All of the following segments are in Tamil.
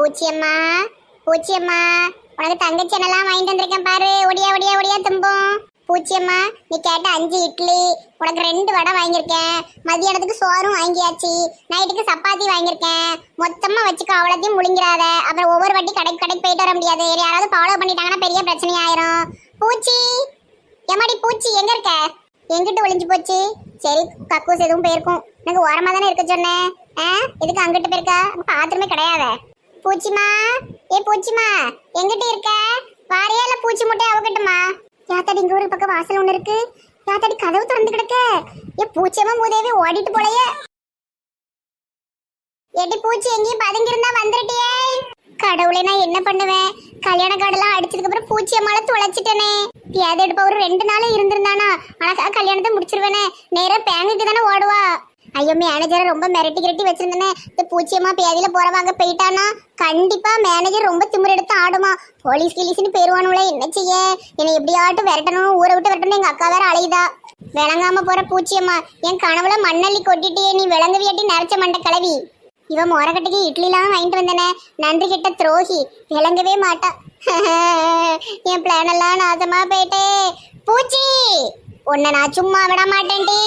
பூச்சியம்மா, பூச்சியம்மா, உனக்கு தங்கச்சி என்னெல்லாம் வாங்கிட்டு வந்திருக்கேன் பாரு. ஒடியா ஒடியா ஒடியா தும்போம். பூச்சியம்மா, நீ கேட்ட 5 இட்லி, உனக்கு 2 வடை வாங்கியிருக்கேன். மதியானத்துக்கு சோறும் வாங்கியாச்சு. நைட்டுக்கு சப்பாத்தி வாங்கியிருக்கேன். மொத்தமா வச்சுக்கோ, அவ்வளோத்தையும் முழுங்கிறாத. அப்புறம் ஒவ்வொரு வாட்டி கடைக்கு போயிட்டு வர முடியாது. யாராவது ஃபாலோ பண்ணிட்டாங்கன்னா பெரிய பிரச்சனை ஆயிரும். பூச்சி, எம்மாடி பூச்சி, எங்க இருக்க? எங்கிட்ட ஒளிஞ்சு போச்சு. சரி, கக்கூஸ் எதுவும் போயிருக்கும். எனக்கு ஓரமா தானே இருக்க சொன்னேன். எதுக்கு அங்கிட்டு போயிருக்கா? பாத்திரமே கிடையாத. பூச்சிமா, ஏ பூச்சிமா, எங்கிட்ட இருக்க? வாரியா இல்ல பூச்சி முட்டை அவகட்டுமா? யாத்தாடி இங்க ஒரு பக்கம் வாசல் ஒண்ணு இருக்கு. யாத்தாடி கதவு திறந்து கிடக்க. ஏ பூச்சியம்மா மூதேவி ஓடிட்டு போலையே. எடி பூச்சி, எங்கேயும் பதுங்கி இருந்தா வந்துட்டியே. கடவுளே, நான் என்ன பண்ணுவேன்? கல்யாண கார்டெல்லாம் அடிச்சதுக்கு அப்புறம் பூச்சியம்மால தொலைச்சிட்டனே. பியாத எடுப்ப ஒரு 2 நாள் இருந்திருந்தானா அழகா கல்யாணத்தை முடிச்சிருவேனே. நேரா பேங்குக்கு தானே ஓடுவா. ஐயோ, மேனேஜரை ரொம்ப மிரட்டி வச்சிருந்தேனே. இந்த பூச்சியம்மா பேதியில போறவாங்க போயிட்டானா கண்டிப்பா மேனேஜர் ரொம்ப திமிர் எடுத்து ஆடுமா. போலீஸ் கிலீஸ்னு பேருவானுல. என்ன செய்ய? என்னை எப்படியாட்டும் விரட்டணும், ஊரை விட்டு விரட்டணும். எங்க அக்கா வேற அலையுதா. விளங்காம போற பூச்சியம்மா, என் கனவுல மண்ணள்ளி கொட்டிட்டியே. நீ விளங்குவியாட்டி நரைச்ச மண்டை கிளவி. இவன் மொரக்கட்டைக்கு இட்லிலாம் வாங்கிட்டு வந்தனே. நன்றி கிட்ட துரோகி. விளங்கவே மாட்டா. என் பிளான் எல்லாம் நாசமா போயிட்டே. பூச்சி, உன்னை நான் சும்மா விட மாட்டேன்டி.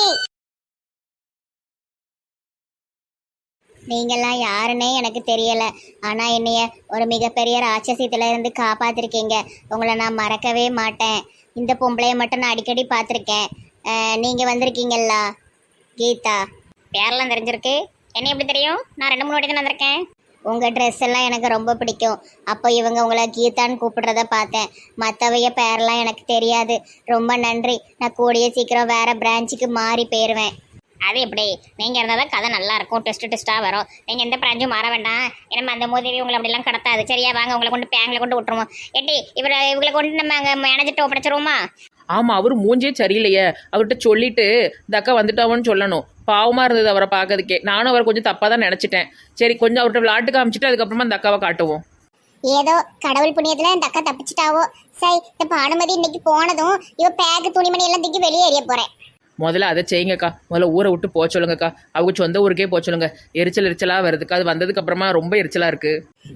நீங்கெல்லாம் யாருன்னே எனக்கு தெரியல. ஆனா என்னைய ஒரு மிகப்பெரிய ராட்சசியத்துல இருந்து காப்பாத்திருக்கீங்க. உங்களை நான் மறக்கவே மாட்டேன். இந்த பொம்பளைய மட்டும் நான் அடிக்கடி பார்த்துருக்கேன். நீங்க வந்திருக்கீங்களா? கீதா பேரெல்லாம் தெரிஞ்சிருக்கு. என்ன எப்படி தெரியும்? நான் 2-3 வாட்டி தான் வந்திருக்கேன். உங்க ட்ரெஸ் எல்லாம் எனக்கு ரொம்ப பிடிக்கும். அப்போ இவங்க உங்களை கீதான்னு கூப்பிடுறத பார்த்தேன். மற்றவைய பேரெல்லாம் எனக்கு தெரியாது. ரொம்ப நன்றி. நான் கூடிய சீக்கிரம் வேற பிரான்ச்சுக்கு மாறி போயிடுவேன். அது எப்படி? நீங்கள் இருந்தால் தான் கதை நல்லா இருக்கும். டெஸ்ட்டாக வரும். நீங்கள் எந்த பிரான்ச்சும் மாற வேண்டாம். ஏன்னா அந்த மோதேவி உங்களை அப்படிலாம் கடத்தாது. சரியா? வாங்க, உங்களை கொண்டு பேங்கில் கொண்டு விட்டுருவோம். எட்டி இவங்களை கொண்டு நம்ம அங்கே மேனேஜர்கிட்ட ஒப்படைச்சிருவோமா? ஆமாம், அவர் மூஞ்சே சரியில்லையே. அவர்கிட்ட சொல்லிட்டு இந்த அக்கா வந்துட்டாவோன்னு சொல்லணும். பாவமாக இருந்தது அவரை பார்க்கறதுக்கே. நானும் அவரை கொஞ்சம் தப்பாக தான் நினச்சிட்டேன். சரி, கொஞ்சம் அவர்கிட்ட விளையாட்டு காமிச்சிட்டு அதுக்கப்புறமா அந்த அக்காவை காட்டுவோம். ஏதோ கடவுள் புண்ணியத்துல இந்த அக்கா தப்பிச்சிட்டாவோ. சரி, இந்த பானுமதி இன்னைக்கு போனதும் இவ பேக்கு துணிமணி எல்லாம் தூக்கி வெளியே எறிய போறேன். முதல்ல அதை செய்யுங்கக்கா. முதல்ல ஊரை விட்டு போக சொல்லுங்கக்கா. அவங்க சொந்த ஊருக்கே போக சொல்லுங்க. எரிச்சலாக வருதுக்கா. அது வந்ததுக்கு அப்புறமா ரொம்ப எரிச்சலாக இருக்கு.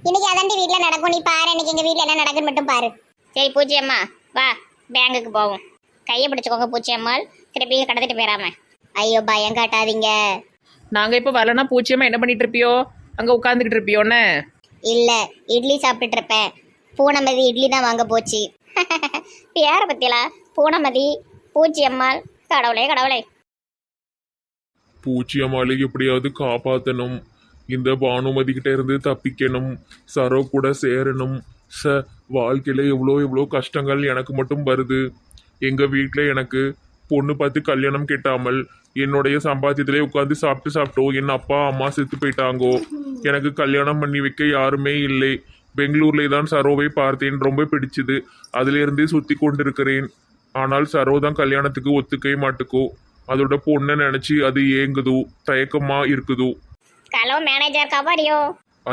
இன்னைக்கு அதாண்டி வீட்டில் நடக்கும். நீ பாரு, இன்னைக்கு எங்கள் வீட்டில் என்ன நடக்குன்னு மட்டும் பாரு. சரி பூச்சியம்மா, வா பேங்குக்கு போவோம். கையை பிடிச்சிக்கோங்க பூச்சியம்மாள். திருப்பி கடத்திட்டு போயிடாம. ஐயோ, பயம் காட்டாதீங்க. நாங்கள் இப்போ வரலன்னா பூச்சியம்மா என்ன பண்ணிட்டு இருப்பியோ? அங்கே உட்காந்துக்கிட்டு இருப்பியோன்னு? இல்லை, இட்லி சாப்பிட்டுட்டு இருப்பேன். பூனமதி இட்லி தான் வாங்க போச்சு. பேரை பத்தியலா? பூனமதி, பூச்சியம்மாள். கடவுளே கடவுளே. பூச்சியம்மாளை எப்படியாவது காப்பாற்றணும். இந்த பானுமதி கிட்ட இருந்து தப்பிக்கணும். சரோ கூட சேரணும். வாழ்க்கையில எவ்வளோ கஷ்டங்கள் எனக்கு மட்டும் வருது. எங்க வீட்டில் எனக்கு பொண்ணு பார்த்து கல்யாணம் கெட்டாமல் என்னுடைய சம்பாத்தியத்திலே உட்காந்து சாப்பிட்டோம். என் அப்பா அம்மா செத்து போயிட்டாங்கோ. எனக்கு கல்யாணம் பண்ணி வைக்க யாருமே இல்லை. பெங்களூர்ல தான் சரோவை பார்த்தேன். ரொம்ப பிடிச்சது. அதிலிருந்தே சுத்தி கொண்டிருக்கிறேன். ஆனால் சரோ தான் கல்யாணத்துக்கு ஒத்துக்கவே மாட்டுக்கோ. அதோட பொண்ணை நினைச்சு அது ஏங்குதோ, தயக்கமா இருக்குதோ. ஹலோ மேனேஜர், கபாடியோ.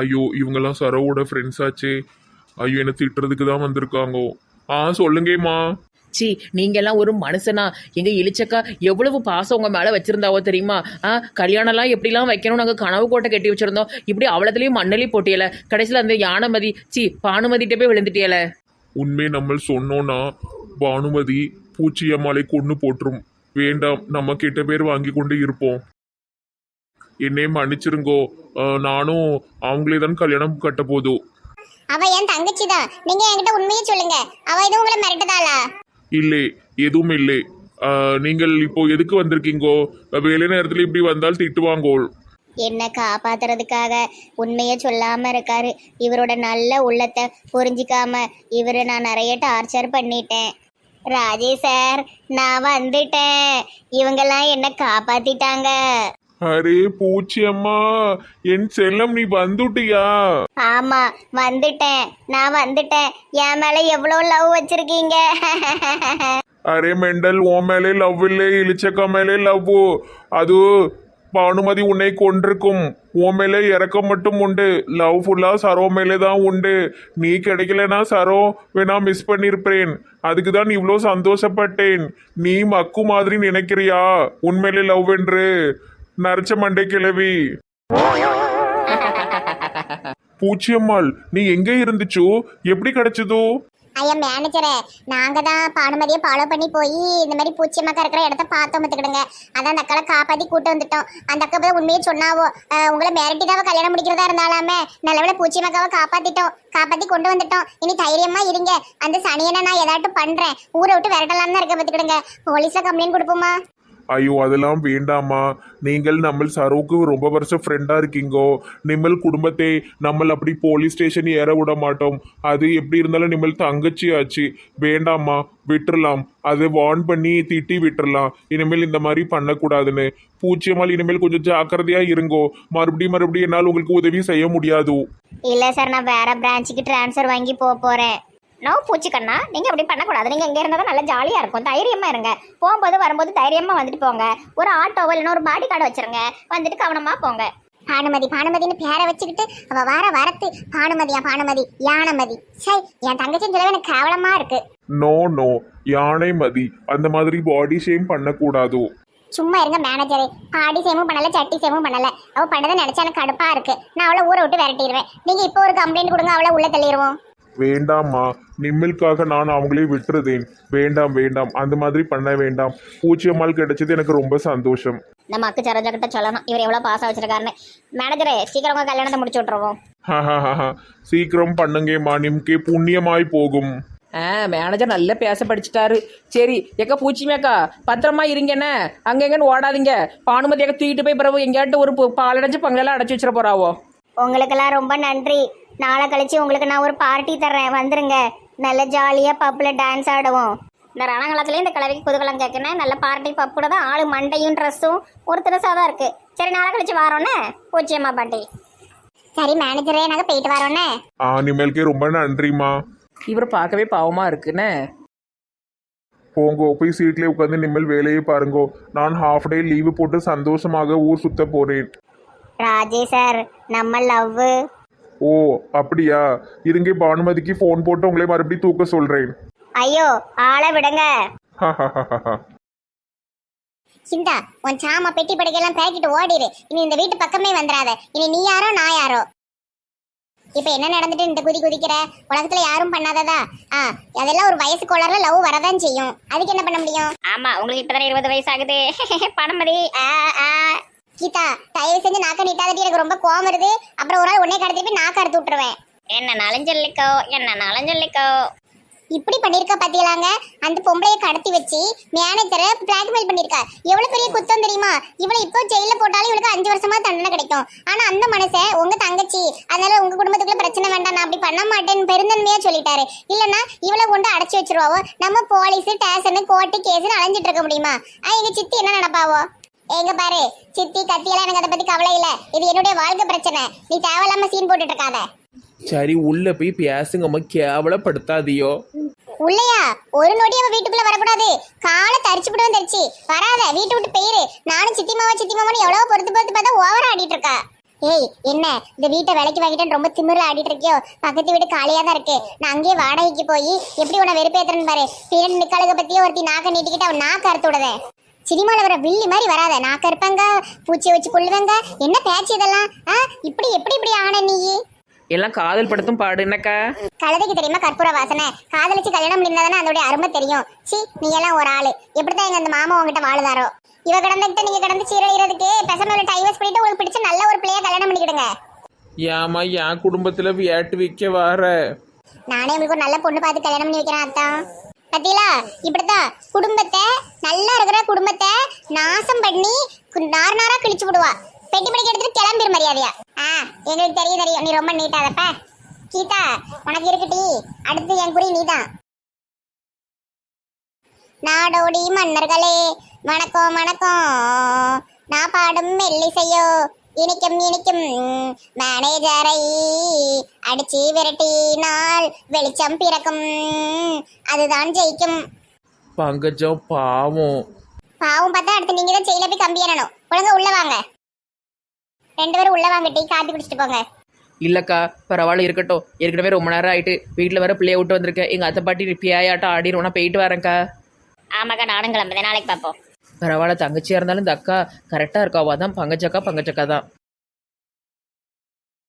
ஐயோ, இவங்கெல்லாம் சரோவோட ஃப்ரெண்ட்ஸ் ஆச்சே. ஐயோ, என்ன திட்டுறதுக்கு தான் வந்திருக்காங்கோ. சொல்லுங்கம்மா. சி, நீங்கெல்லாம் ஒரு மனுஷனா? எங்க இளிச்சக்கா எவ்வளவு பாசம் உங்க மேல வச்சிருந்தாவோ தெரியுமா? கல்யாணம்லாம் எப்படிலாம் வைக்கணும் நாங்கள் கனவு கோட்டை கட்டி வச்சிருந்தோம். இப்படி அவ்வளோத்துலயும் மண்ணலி போட்டியல. கடைசியில் அந்த யானைமதி பானுமதிட்ட போய் விழுந்துட்டியல. உண்மை நம்ம சொன்னோன்னா பானுமதி பூச்சியம்மாளை கொண்டு போட்டுரும். வேண்டாம், நம்ம கிட்ட பேர் வாங்கி கொண்டு இருப்போம். என்னை மன்னிச்சிருங்கோ. நானும் அவங்களே தான் கல்யாணம் கட்ட போதும். அவ என் தங்கச்சி தான். நீங்க என்கிட்ட உண்மையே சொல்லுங்க. அவ எதுவும் உங்களை மிரட்டுதாளா? இல்லை, எதுவும் இல்லை. நீங்கள் இப்போ எதுக்கு வந்திருக்கீங்கோ? வேலை நேரத்தில் இப்படி வந்தால் திட்டுவாங்கோ. என்ன காப்பாத்துறதுக்காக உண்மையை சொல்லாம இருக்காரு. இவரோட நல்ல உள்ளத்தை புரிஞ்சிக்காம நான் நிறைய டார்ச்சர் பண்ணிட்டேன். ராஜேஷ் சார், நான் வந்துட்டேன். இவங்கெல்லாம் என்ன காப்பாத்திட்டாங்க. அரே பூச்சியம்மா, என் செல்லம், நீ வந்துட்டியா? ஆமா, வந்துட்டேன். நான் வந்துட்டேன். என் மேல எவ்வளவு லவ் வச்சிருக்கீங்க. அரே மெண்டல், உன் மேலே லவ் இல்லை, இளிச்சக்கா மேலே லவ். அது பானுமதி உன்னை கொண்டிருக்கும். உன் மேலே இறக்கம் மட்டும் உண்டு. லவ் ஃபுல்லா சரோ மேலே தான் உண்டு. நீ கிடைக்கலனா சரோ வேணா மிஸ் பண்ணிருப்பேன். அதுக்கு தான் இவ்வளோ சந்தோஷப்பட்டேன். நீ மக்கு மாதிரி நினைக்கிறியா உண்மையிலே லவ் என்று? நரைச்ச மண்டை கிளவி. பூச்சியம்மாள் நீ எங்க இருந்துச்சோ எப்படி கிடைச்சதோ? ஐயா மேனேஜரே, நாங்க தான் பானுமதியை ஃபாலோ பண்ணி போய் இந்த மாதிரி பூச்சியம்மாக்கா இருக்கிற இடத்த பார்த்தோம் பார்த்துக்கிடுங்க. அதான் அந்த அக்களை காப்பாத்தி கூட்டு வந்துட்டோம். அந்த அக்கா போய் உண்மையை சொன்னாவோ, உங்களை மிரட்டி தான் கல்யாணம் முடிக்கிறதா இருந்தாலாமே, நல்லவேளை பூச்சியம்மாக்காவை காப்பாத்தி கொண்டு வந்துட்டோம். இனி தைரியமா இருங்க. அந்த சனியனை நான் ஏதாட்டும் பண்றேன், ஊரை விட்டு விரட்டலாம் தான் இருக்க பார்த்துக்கிடுங்க. போலீஸ்ல கம்ப்ளைண்ட் கொடுப்போமா? ஐயோ அதெல்லாம் வேண்டாமா. நீங்கள் நம்ம சரோக்கு ரொம்ப வருஷம் ஃப்ரெண்டா இருக்கீங்கோ. நிம்மல் குடும்பத்தை நம்ம அப்படி போலீஸ் ஸ்டேஷன் ஏற விட மாட்டோம். அது எப்படி இருந்தாலும் நிம்மல் தங்கச்சி ஆச்சு. வேண்டாமா, விட்டுறலாம். அதை வார்ன் பண்ணி திட்டி விட்டுறலாம். இனிமேல் இந்த மாதிரி பண்ணக்கூடாதுன்னு. பூச்சியம்மாள் இனிமேல் கொஞ்சம் ஜாக்கிரதையா இருங்கோ. மறுபடியும் என்னால் உங்களுக்கு உதவி செய்ய முடியாது. இல்ல சார், நான் வேற பிரான்ச்சுக்கு டிரான்ஸ்ஃபர் வாங்கி போறேன். நோ பூச்சிக்கண்ணா, நீங்க அப்படி பண்ணக்கூடாது. நீங்க இங்க இருந்தா நல்லா ஜாலியா இருக்கும். தைரியமா இருங்க. போகும்போது வரும்போது தைரியமா வந்துட்டு போங்க. ஒரு ஆட்டோவோ இல்லைன்னா ஒரு பாடி கார்டு வச்சிருங்க. வந்துட்டு கவனமா போங்க. பானுமதின்னு பேரை வச்சுக்கிட்டு அவ வரத்து பானுமதி யானமதி. சை, என் தங்கச்சின்னு சொல்லவே எனக்கு கேவலமா இருக்கு. நோ யானை மதி. அந்த மாதிரி பாடி ஷேம் பண்ணக்கூடாது. சும்மா இருங்க மேனேஜரே. பாடி சேமும் பண்ணல, சட்டி சேமும் பண்ணல. அவ பண்ணதை நினைச்சா எனக்கு கடுப்பா இருக்கு. நான் அவளை ஊரை விட்டு விரட்டிடுவேன். நீங்க இப்போ ஒரு கம்ப்ளைண்ட் கொடுங்க, அவளை உள்ள தள்ளிடுவோம். வேண்டாம்மா, நிம்மில்காக நான் அவங்களே விட்டுறதேன். வேண்டாம் அந்த மாதிரி பண்ண வேண்டாம். பூச்சியம்மாள் கிடைச்சது எனக்கு ரொம்ப சந்தோஷம். நம்ம அக்கு சரோஜா கிட்ட சொல்லணும் இவர் எவ்வளவு பாசம் வச்சிருக்காருன்னு. மேனேஜரே, சீக்கிரமா கல்யாணத்தை முடிச்சு விட்டுருவோம். சீக்கிரம் பண்ணுங்கம்மா, நிம்கே புண்ணியமாய் போகும். மேனேஜர் நல்லா பேச படிச்சுட்டாரு. சரி எக்கா பூச்சிமேக்கா, பத்திரமா இருங்கண்ணே. அங்க எங்கன்னு ஓடாதீங்க. பானுமதி எக்க தூக்கிட்டு போய் பிறகு எங்கேயாட்டு ஒரு பாலடைஞ்சு பங்களெல்லாம் அடைச்சி வச்சிட போறாவோ. உங்களுக்கெல்லாம் ரொம்ப நன்றி. நாளை கழிச்சு உங்களுக்கு நான் ஒரு பார்ட்டி தர்றேன், வந்துருங்க. நல்ல ஜாலியா பப்ல டான்ஸ் ஆடுவோம். இந்த ரணங்களத்துலேயே இந்த கிளவிக்கு குதுகலம் கேட்கணும். நல்ல பார்ட்டி பப்புட தான். ஆளு மண்டையும் ட்ரெஸ்ஸும் ஒரு தினசாக தான் இருக்கு. சரி, நாளை கழிச்சு வரோன்னே பூச்சியம்மா பாட்டி. சரி மேனேஜரே, நாங்கள் போயிட்டு வரோன்னே. நிம்மலுக்கே ரொம்ப நன்றிம்மா. இவர் பார்க்கவே பாவமா இருக்குண்ணே. போங்கோ, போய் சீட்லேயே உட்காந்து நிம்மல் வேலையை பாருங்கோ. நான் ஹாஃப் டே லீவு போட்டு சந்தோஷமாக ஊர் சுத்த போறேன். ராஜே சார், நம்ம லவ். ஓ அப்படியா? இருங்க, பானுமதிக்கு ஃபோன் போட்டு உங்களை மறுபடியும் தூக்க சொல்றேன். ஐயோ, ஆளை விடுங்க. சிந்தா, உன் சாமா பெட்டி படுக்கையெல்லாம் பேக்கிட்டு ஓடிடு. இனி இந்த வீட்டு பக்கமே வந்துடாத. இனி நீ யாரோ நான் யாரோ. இப்ப என்ன நடந்துட்டு இந்த குதிக்கிற? உலகத்துல யாரும் பண்ணாததா? அதெல்லாம் ஒரு வயசு கோளாறுல லவ் வரதான் செய்யும். அதுக்கு என்ன பண்ண முடியும்? ஆமா, உங்களுக்கு இப்பதான் 20 வயசு ஆகுது. பணமதி. கீதா, தயவு செஞ்சு நாக்க நீட்டாதட்டி, எனக்கு ரொம்ப கோவம் வருது. அப்புறம் ஒரு நாள் உன்னை கடத்திட்டு போய் நாக்க அறுத்து விட்டுருவேன். என்னனாலும் சொல்லிக்கோ. இப்படி பண்ணிருக்கா பாத்தீங்களாங்க? அந்த பொம்பளையை கடத்தி வச்சு மேனேஜரை பிளாக்மெயில் பண்ணிருக்கா. எவ்வளவு பெரிய குத்தம் தெரியுமா? இவளை இப்போ ஜெயில போட்டாலும் இவளுக்கு 5 வருஷமா தண்டனை கிடைக்கும். ஆனா அந்த மனுஷன் உங்க தங்கச்சி, அதனால உங்க குடும்பத்துக்குள்ள பிரச்சனை வேண்டாம், நான் அப்படி பண்ண மாட்டேன்னு பெருந்தன்மையா சொல்லிட்டாரு. இல்லன்னா இவளை கொண்டு அடைச்சி வச்சிருவாவோ. நம்ம போலீஸ் ஸ்டேஷன் கோர்ட்டு கேஸ்ன்னு அலைஞ்சிட்டு இருக்க முடியுமா? எங்க சித்தி என்ன நினைப்பாவோ? எங்க பாரு சித்தி, கத்தியெல்லாம் எனக்கு அதை பத்தி கவலை இல்ல. இது என்னுடைய வாழ்க்கை பிரச்சனை. நீ தேவையில்லாம சீன் போட்டுட்டு இருக்காத. சரி, உள்ள போய் பேசுங்கம்மா, கேவலப்படுத்தாதியோ. உள்ளையா? ஒரு நொடி அவ வீட்டுக்குள்ள வரக்கூடாது. காலை தரிச்சு விடுவோம். தரிச்சு வராத, வீட்டு விட்டு போயிரு. நானும் சித்தி மாமான்னு எவ்வளவு பொறுத்து பார்த்தா ஓவரா ஆடிட்டு இருக்கா. ஏய், என்ன இந்த வீட்டை விலைக்கு வாங்கிட்டேன்னு ரொம்ப திமிரில் ஆடிட்டு இருக்கியோ? பக்கத்து வீடு காலியா தான் இருக்கு. நான் அங்கேயே வாடகைக்கு போய் எப்படி உன வெறுப்பேத்துறேன்னு பாரு. பின்னாடி நிக்காளுக பத்தியே ஒருத்தி நாக்க நீட்டிக்கிட்டு அவன் நாக்க அறுத்து விடுவேன். சினிமால வர வில்லி மாதிரி வராத. நாக்க இருப்பேங்க, பூச்சியை வச்சு கொள்ளுவேங்க. என்ன பேச்சு இதெல்லாம்? இப்படி ஆன நீ எல்லாம் காதல் படுத்தும் பாடு என்னக்கா? கழுதைக்கு தெரியுமா கற்பூர வாசனை? காதலிச்சு கல்யாணம் முடிந்தாதானே அதோட அருமை தெரியும். சி, நீ எல்லாம் ஒரு ஆளு. எப்படித்தான் எங்க அந்த மாமா உங்ககிட்ட வாழுதாரோ? இவ கடந்துகிட்ட நீங்க கடந்து சீரழிறதுக்கு பெசமே டைவர்ஸ் பண்ணிட்டு உங்களுக்கு பிடிச்ச நல்ல ஒரு பிள்ளையா கல்யாணம் பண்ணிக்கிடுங்க. ஏமா என் குடும்பத்துல வியாட்டு வைக்க வர? நானே உங்களுக்கு ஒரு நல்ல பொண்ணு பார்த்து கல்யாணம் பண்ணி வைக்கிறேன். அத்தான் பத்தியலா, இப்படித்தான் குடும்பத்தை, நல்லா இருக்கிற குடும்பத்தை நாசம் பண்ணி நாரா கிழிச்சு விடுவா. பெட்டி படிக்க எடுத்துட்டு கிளம்பிரு மரியாதையா. எங்களுக்கு தெரியும், நீ ரொம்ப நீட்டாதப்ப. கீதா, உனக்கு இருக்குடி. அடுத்து என் குறி நீதான். நாடோடி மன்னர்களே வணக்கம். நான் பாடும் மெல்லிசையோ இனிக்கும். மேனேஜரை அடிச்சு விரட்டினால் வெளிச்சம் பிறக்கும். அதுதான் ஜெயிக்கும். பங்கஜம் பாவம் பார்த்தா அடுத்து நீங்க தான் ஜெயில போய் கம்பி ஏறணும். ஒழுங்கா உள்ள வாங்க. 2 பேரும் உள்ள வாங்க. டீ காப்பி குடிச்சிட்டு போங்க. இல்லக்கா, பரவாயில்ல இருக்கட்டும். ஏற்கனவே ரொம்ப நேரம் ஆயிட்டு. வீட்டில் வர பிள்ளைய விட்டு வந்திருக்கேன். எங்கள் அத்தை பாட்டி பியாயாட்டம் ஆடிடுவோம். நான் போயிட்டு வரேன்க்கா. ஆமாக்கா, நானும் கிளம்புறேன். நாளைக்கு பார்ப்போம். பரவாயில்ல, தங்கச்சியாக இருந்தாலும் இந்த அக்கா கரெக்டாக இருக்காவா தான். பங்கச்சக்கா தான்.